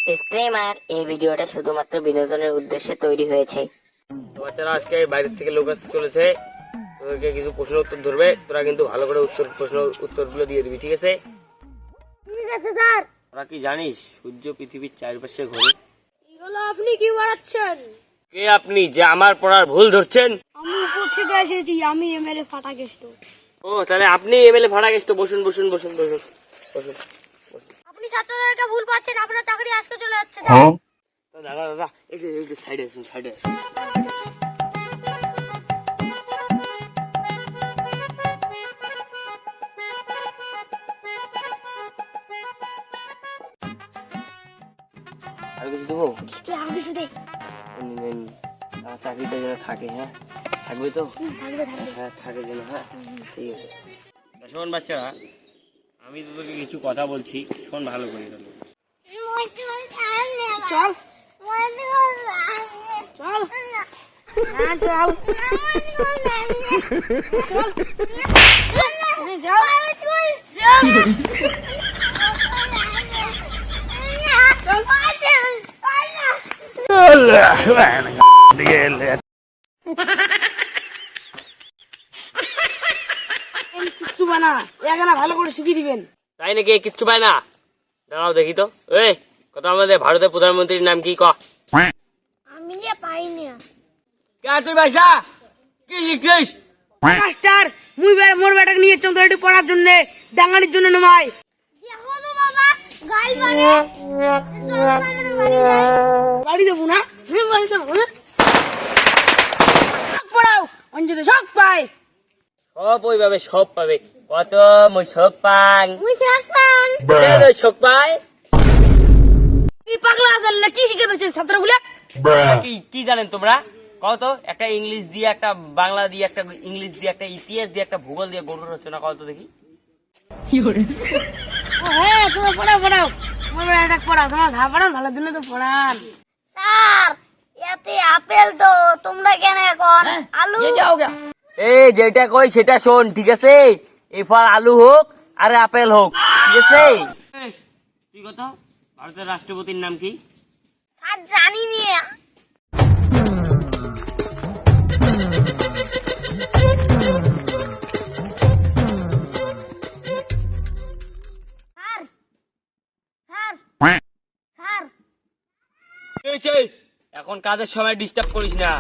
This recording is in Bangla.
ডিসক্লেমার, এই ভিডিওটা শুধুমাত্র বিনোদনের উদ্দেশ্যে তৈরি হয়েছে। বাচ্চারা আজকে বাইরের থেকে লোক আসতে চলেছে, তোদেরকে কিছু প্রশ্ন উত্তর ধরবে, তোরা কিন্তু ভালো করে প্রশ্ন উত্তরগুলো দিয়ে দিবি, ঠিক আছে? ঠিক আছে স্যার। তোরা কি জানিস সূর্য পৃথিবীর চারপাশে ঘোরে? এগুলো আপনি কি বাড়াচ্ছেন? কে আপনি যে আমার পড়ার ভুল ধরছেন? আমি উপর থেকে এসেছি, আমি এমএলএ ফাটাকেষ্ট। ও তাহলে আপনি এমএলএ ফাটাকেষ্ট। বসুন বসুন বসুন বসুন বসুন। আপনি ছাত্রদেরকে ভুল পাচ্ছেন, আপনার চাকরি আজকে চলে যাচ্ছে। দাদা দাদা একটু একটু সাইডে আসুন, সাইডে আসুন। আর কিছু দেবো? আর কিছু দে। আমার চাকরিটা যেন থাকে, হ্যাঁ থাকবে তো? থাকবে থাকবে। হ্যাঁ থাকে যেন, হ্যাঁ ঠিক আছে। শোন বাচ্চারা, আমি তোদেরকে কিছু কথা বলছি, শোন ভালো করে। চল চল। হ্যাঁ চল। কিছু বানা এখানে ভালো করে শিখিয়ে দিবেন। তাই নাকি? কিচ্ছু পায় না? দাঁড়াও দেখি তো। এই কথা, আমাদের ভারতের প্রধানমন্ত্রীর নাম কি? আমি নিয়ে পাইনি। তুই ভাষা কি শিখছিস? মাস্টার, মুই মোর বেটাকে নিয়ে চন্দ্রটি পড়ার জন্য ডাঙ্গানির জন্য নয়। দেখো তো বাবা, গাই মানে বাড়ি দেবো না, বাড়ি দেবো না। পড়াও অঞ্জলি সব পায়। সব ওই পাবে, সব পাবে। কত মই সব পাং, মুই সব পান। সব পায়। কি পাগলা আছে, কি শিখে দিচ্ছেন ছাত্রগুলা? কি কি জানেন তোমরা? কত একটা ইংলিশ দিয়ে, একটা বাংলা দিয়ে, একটা ইংলিশ দিয়ে, একটা ইতিহাস দিয়ে, একটা ভূগোল দিয়ে গড়ে রচনা কত দেখি। হ্যাঁ তোমার পড়াও পড়াও, তোমার বেটা পড়াও, তোমার পড়ান ভালোর জন্য তো পড়ান। স্যার এতে আপেল তো, তোমরা কেন এখন আলু? এই যেটা কই সেটা শোন, ঠিক আছে? এই ফল আলু হোক আর আপেল হোক, ঠিক আছে? তুই কত? ভারতের রাষ্ট্রপতির নাম কি? স্যার জানি নি। এখন কাজের সময় ডিস্টার্ব করিস না।